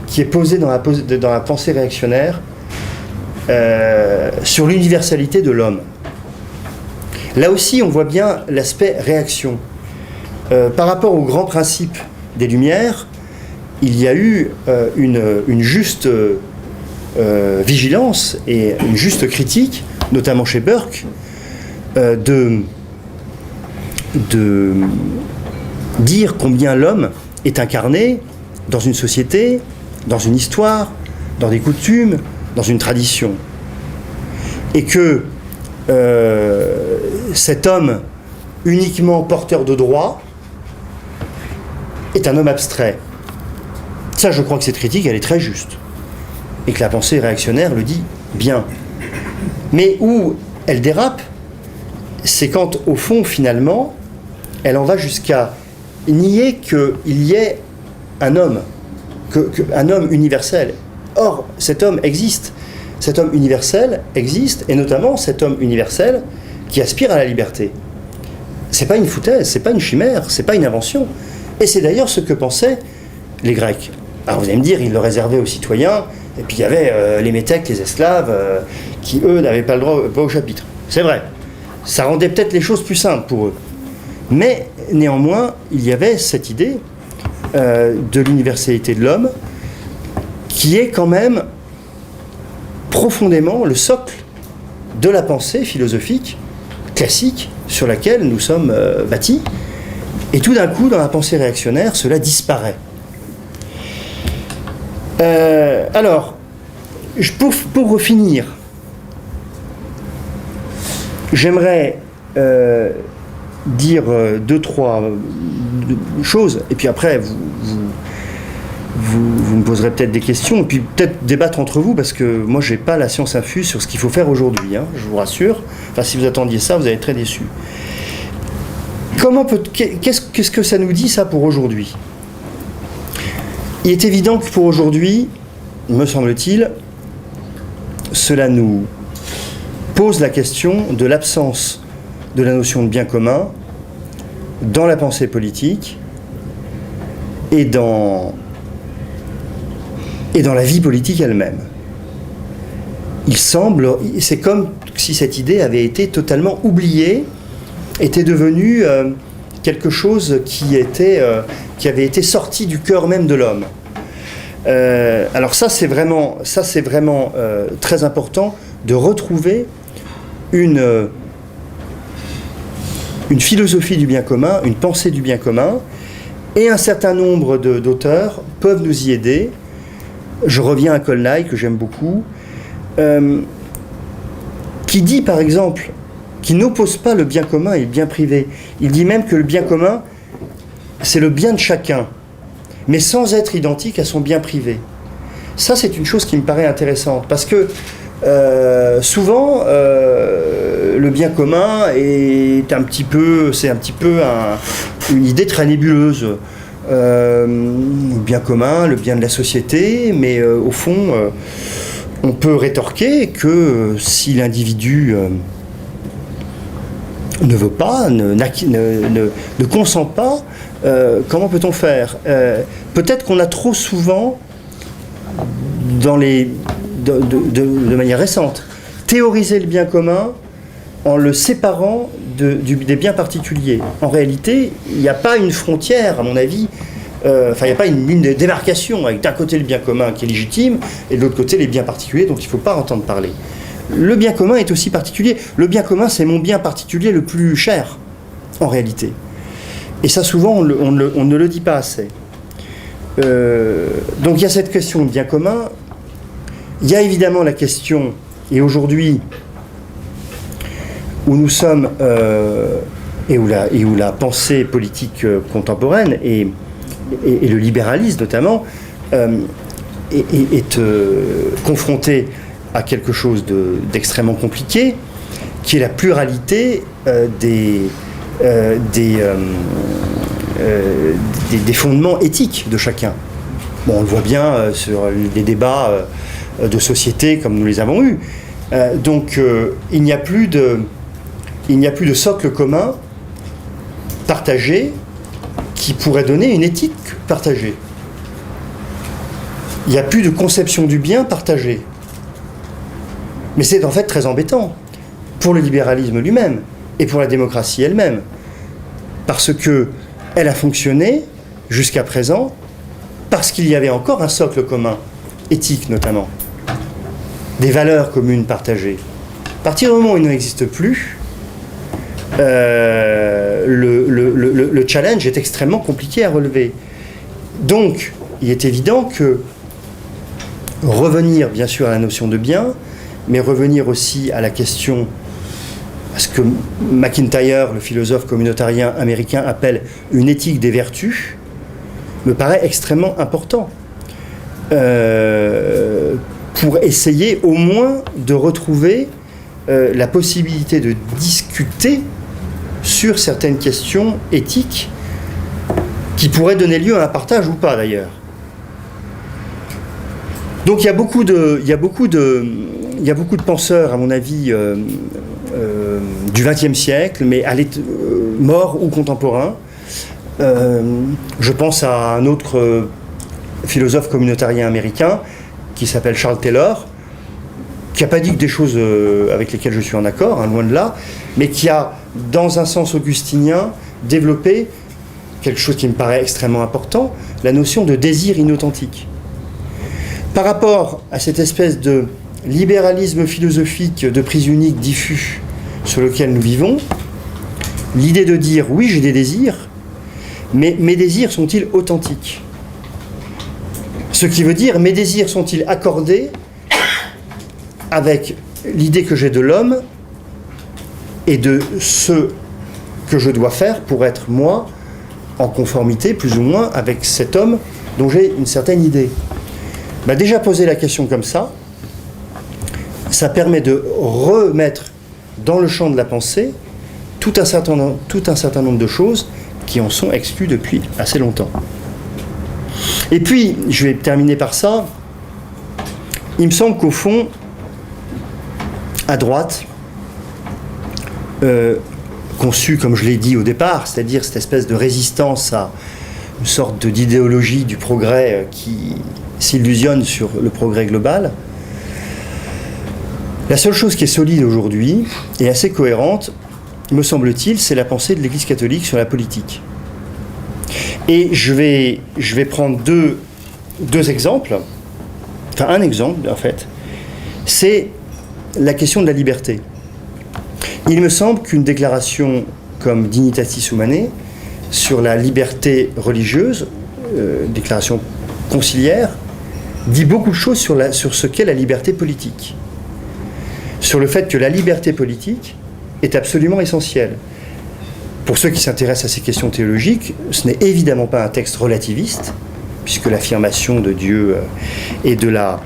[SPEAKER 1] qui est posée dans la pensée réactionnaire sur l'universalité de l'homme. Là aussi, on voit bien l'aspect réaction. Par rapport aux grands principes des Lumières, il y a eu une juste vigilance et une juste critique, notamment chez Burke, de dire combien l'homme est incarné dans une société, dans une histoire, dans des coutumes, dans une tradition. Et que cet homme uniquement porteur de droit est un homme abstrait. Ça, je crois que cette critique, elle est très juste. Et que la pensée réactionnaire le dit bien. Mais où elle dérape, c'est quand, au fond, finalement, elle en va jusqu'à nier qu'il y ait un homme, un homme universel. Or, cet homme existe. Cet homme universel existe, et notamment cet homme universel qui aspire à la liberté. C'est pas une foutaise, c'est pas une chimère, c'est pas une invention. Et c'est d'ailleurs ce que pensaient les Grecs. Alors vous allez me dire, ils le réservaient aux citoyens, et puis il y avait les métèques, les esclaves, qui eux n'avaient pas le droit au chapitre. C'est vrai. Ça rendait peut-être les choses plus simples pour eux. Mais néanmoins, il y avait cette idée de l'universalité de l'homme qui est quand même profondément le socle de la pensée philosophique classique sur laquelle nous sommes bâtis. Et tout d'un coup, dans la pensée réactionnaire, cela disparaît. Alors, pour finir, j'aimerais dire deux, trois choses, et puis après, vous me poserez peut-être des questions, et puis peut-être débattre entre vous, parce que moi, je n'ai pas la science infuse sur ce qu'il faut faire aujourd'hui, hein, je vous rassure. Enfin, si vous attendiez ça, vous allez être très déçus. Qu'est-ce que ça nous dit, ça, pour aujourd'hui ? Il est évident que pour aujourd'hui, me semble-t-il, cela nous pose la question de l'absence de la notion de bien commun dans la pensée politique et dans la vie politique elle-même. C'est comme si cette idée avait été totalement oubliée, était devenue quelque chose qui avait été sorti du cœur même de l'homme. Alors ça c'est vraiment très important de retrouver une philosophie du bien commun, une pensée du bien commun, et un certain nombre d'auteurs peuvent nous y aider. Je reviens à Colnaille, que j'aime beaucoup, qui dit par exemple, qui n'oppose pas le bien commun et le bien privé. Il dit même que le bien commun c'est le bien de chacun, mais sans être identique à son bien privé. Ça, c'est une chose qui me paraît intéressante, parce que souvent, le bien commun est un petit peu, une idée très nébuleuse. Le bien commun, le bien de la société, mais au fond, on peut rétorquer que si l'individu ne veut pas, ne consent pas, comment peut-on faire? Peut-être qu'on a trop souvent, de manière récente, théorisé le bien commun en le séparant des biens particuliers. En réalité, il n'y a pas une frontière, à mon avis, il n'y a pas une ligne de démarcation avec d'un côté le bien commun qui est légitime et de l'autre côté les biens particuliers dont il ne faut pas entendre parler. Le bien commun est aussi particulier. Le bien commun, c'est mon bien particulier le plus cher, en réalité. Et ça, souvent, on ne le dit pas assez. Donc il y a cette question de bien commun. Il y a évidemment la question, et aujourd'hui, où nous sommes, et où la pensée politique contemporaine, et le libéralisme notamment, est confronté à quelque chose d'extrêmement compliqué, qui est la pluralité des fondements éthiques de chacun. Bon, on le voit bien sur les débats de société comme nous les avons eus. Donc, il n'y a plus de socle commun partagé qui pourrait donner une éthique partagée. Il n'y a plus de conception du bien partagée. Mais c'est en fait très embêtant pour le libéralisme lui-même et pour la démocratie elle-même, parce que elle a fonctionné jusqu'à présent parce qu'il y avait encore un socle commun, éthique notamment, des valeurs communes partagées. À partir du moment où il n'existe plus, le challenge est extrêmement compliqué à relever. Donc, il est évident que revenir bien sûr à la notion de bien, mais revenir aussi à la question, à ce que McIntyre, le philosophe communautarien américain, appelle une éthique des vertus, me paraît extrêmement important. Pour essayer au moins de retrouver la possibilité de discuter sur certaines questions éthiques qui pourraient donner lieu à un partage ou pas d'ailleurs. Donc il y a beaucoup de penseurs, à mon avis, du XXe siècle, mais morts ou contemporains. Je pense à un autre philosophe communautarien américain qui s'appelle Charles Taylor, qui n'a pas dit que des choses avec lesquelles je suis en accord, hein, loin de là, mais qui a, dans un sens augustinien, développé quelque chose qui me paraît extrêmement important, la notion de désir inauthentique. Par rapport à cette espèce de libéralisme philosophique de prise unique diffus sur lequel nous vivons, l'idée de dire oui, j'ai des désirs, mais mes désirs sont-ils authentiques? Ce qui veut dire, mes désirs sont-ils accordés avec l'idée que j'ai de l'homme et de ce que je dois faire pour être moi en conformité plus ou moins avec cet homme dont j'ai une certaine idée. Déjà poser la question comme ça permet de remettre dans le champ de la pensée tout un certain nombre de choses qui en sont exclues depuis assez longtemps. Et puis, je vais terminer par ça, il me semble qu'au fond, à droite, conçue, comme je l'ai dit au départ, c'est-à-dire cette espèce de résistance à une sorte d'idéologie du progrès qui s'illusionne sur le progrès global, la seule chose qui est solide aujourd'hui et assez cohérente, me semble-t-il, c'est la pensée de l'Église catholique sur la politique. Et je vais prendre deux exemples, enfin un exemple en fait, c'est la question de la liberté. Il me semble qu'une déclaration comme Dignitatis Humanae sur la liberté religieuse, déclaration conciliaire, dit beaucoup de choses sur ce qu'est la liberté politique. Sur le fait que la liberté politique est absolument essentielle. Pour ceux qui s'intéressent à ces questions théologiques, ce n'est évidemment pas un texte relativiste, puisque l'affirmation de Dieu et de la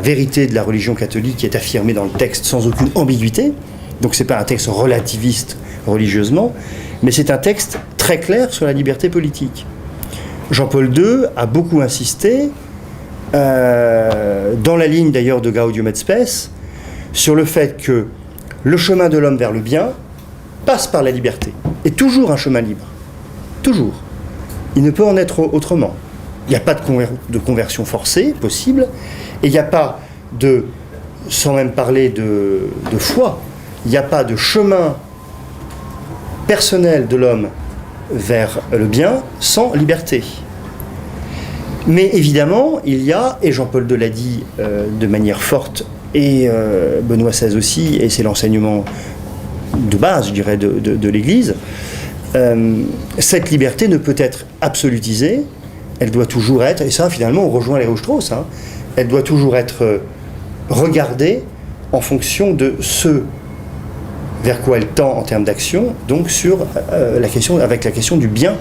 [SPEAKER 1] vérité de la religion catholique est affirmée dans le texte sans aucune ambiguïté. Donc ce n'est pas un texte relativiste religieusement, mais c'est un texte très clair sur la liberté politique. Jean-Paul II a beaucoup insisté, dans la ligne d'ailleurs de Gaudium et Spes, sur le fait que le chemin de l'homme vers le bien passe par la liberté, et toujours un chemin libre. Toujours. Il ne peut en être autrement. Il n'y a pas de conversion forcée possible, et il n'y a pas de, sans même parler de foi, il n'y a pas de chemin personnel de l'homme vers le bien sans liberté. Mais évidemment, il y a, et Jean-Paul II l'a dit de manière forte, et Benoît XVI aussi, et c'est l'enseignement de base, je dirais, de l'Église, cette liberté ne peut être absolutisée, elle doit toujours être, et ça finalement on rejoint les Lévi-Strauss, elle doit toujours être regardée en fonction de ce vers quoi elle tend en termes d'action, donc sur avec la question du bien,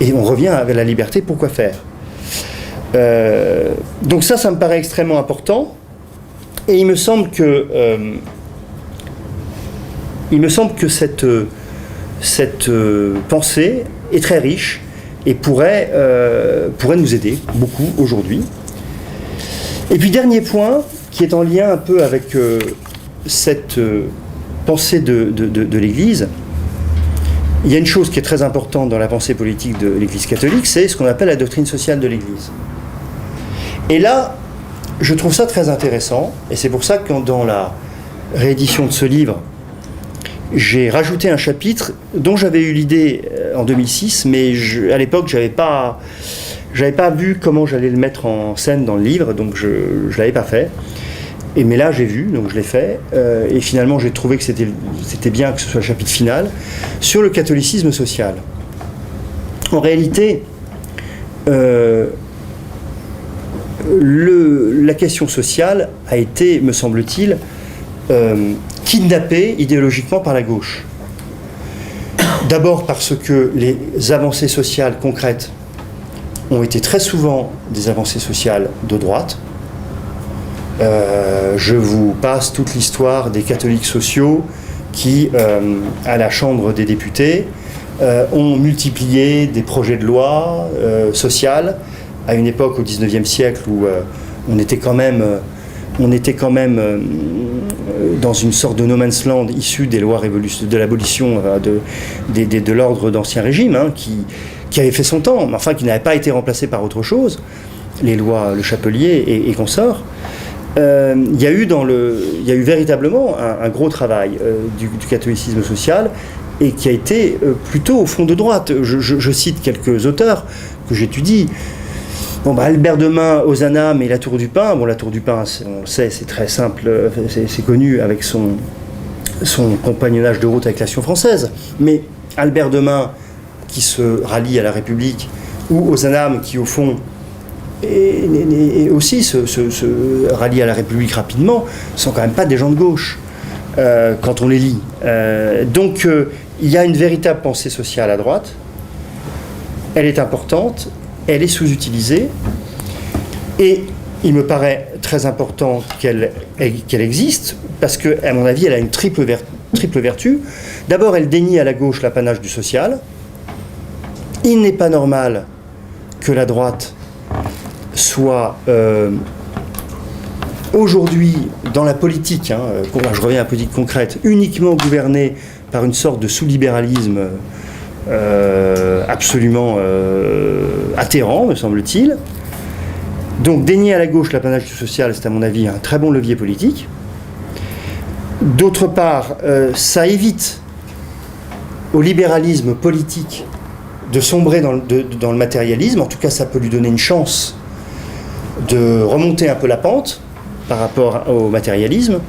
[SPEAKER 1] et on revient avec la liberté, pourquoi faire. Donc ça me paraît extrêmement important, et il me semble que cette pensée est très riche et pourrait nous aider beaucoup aujourd'hui. Et puis dernier point, qui est en lien un peu avec cette pensée de l'Église, il y a une chose qui est très importante dans la pensée politique de l'Église catholique, c'est ce qu'on appelle la doctrine sociale de l'Église. Et là, je trouve ça très intéressant, et c'est pour ça que dans la réédition de ce livre, j'ai rajouté un chapitre dont j'avais eu l'idée en 2006, mais à l'époque, j'avais pas vu comment j'allais le mettre en scène dans le livre, donc je ne l'avais pas fait. Mais là, j'ai vu, donc je l'ai fait, et finalement, j'ai trouvé que c'était bien que ce soit le chapitre final, sur le catholicisme social. En réalité, la question sociale a été, me semble-t-il, kidnappée idéologiquement par la gauche. D'abord parce que les avancées sociales concrètes ont été très souvent des avancées sociales de droite. Je vous passe toute l'histoire des catholiques sociaux qui, à la Chambre des députés, ont multiplié des projets de loi sociales à une époque au XIXe siècle où on était quand même dans une sorte de no man's land issu des lois de l'abolition de l'ordre d'Ancien Régime, qui avait fait son temps, mais enfin qui n'avait pas été remplacé par autre chose, les lois Le Chapelier et consorts. Il y a eu véritablement un gros travail du catholicisme social, et qui a été plutôt au fond de droite. Je cite quelques auteurs que j'étudie. Albert Demain, Ozanam et La Tour du Pin. La Tour du Pin, on sait, c'est très simple, c'est connu avec son compagnonnage de route avec l'Action française. Mais Albert Demain, qui se rallie à la République, ou Ozanam, qui au fond et aussi se rallie à la République rapidement, sont quand même pas des gens de gauche quand on les lit. Donc il y a une véritable pensée sociale à droite. Elle est importante. Elle est sous-utilisée, et il me paraît très important qu'elle existe, parce qu'à mon avis, elle a une triple vertu. D'abord, elle dénie à la gauche l'apanage du social. Il n'est pas normal que la droite soit aujourd'hui, dans la politique, je reviens à la politique concrète, uniquement gouvernée par une sorte de sous-libéralisme absolument atterrant, me semble-t-il. Donc dénier à la gauche l'apanage du social, c'est à mon avis un très bon levier politique. D'autre part, ça évite au libéralisme politique de sombrer dans le matérialisme. En tout cas, ça peut lui donner une chance de remonter un peu la pente par rapport au matérialisme.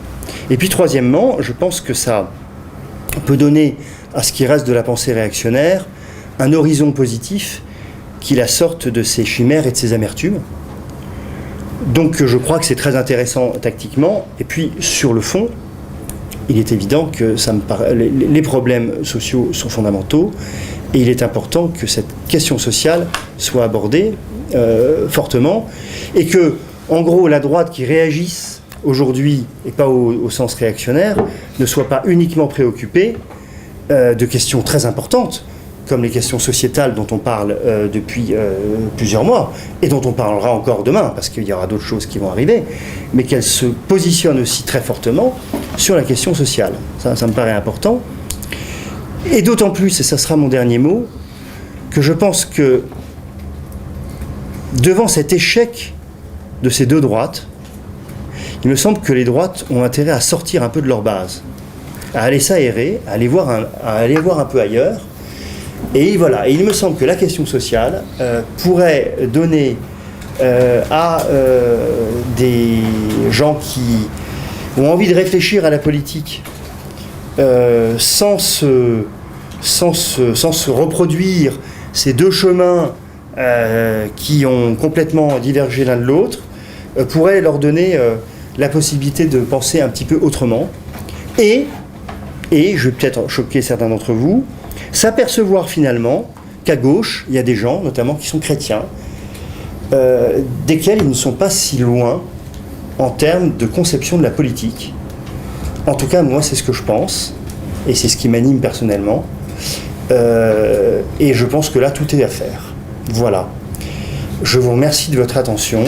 [SPEAKER 1] Et puis troisièmement, je pense que ça peut donner à ce qui reste de la pensée réactionnaire un horizon positif qui la sorte de ses chimères et de ses amertumes. Donc je crois que c'est très intéressant tactiquement. Et puis sur le fond, il est évident que les problèmes sociaux sont fondamentaux et il est important que cette question sociale soit abordée fortement et que, en gros, la droite qui réagisse aujourd'hui, et pas au sens réactionnaire, ne soit pas uniquement préoccupée de questions très importantes, comme les questions sociétales dont on parle depuis plusieurs mois, et dont on parlera encore demain, parce qu'il y aura d'autres choses qui vont arriver, mais qu'elle se positionne aussi très fortement sur la question sociale. Ça me paraît important. Et d'autant plus, et ça sera mon dernier mot, que je pense que devant cet échec de ces deux droites, il me semble que les droites ont intérêt à sortir un peu de leur base, à aller s'aérer, à aller voir un peu ailleurs. Et voilà, et il me semble que la question sociale pourrait donner à des gens qui ont envie de réfléchir à la politique sans se reproduire ces deux chemins qui ont complètement divergé l'un de l'autre, pourrait leur donner la possibilité de penser un petit peu autrement et je vais peut-être choquer certains d'entre vous, s'apercevoir finalement qu'à gauche, il y a des gens, notamment qui sont chrétiens, desquels ils ne sont pas si loin en termes de conception de la politique. En tout cas, moi, c'est ce que je pense, et c'est ce qui m'anime personnellement. Et je pense que là, tout est à faire. Voilà. Je vous remercie de votre attention.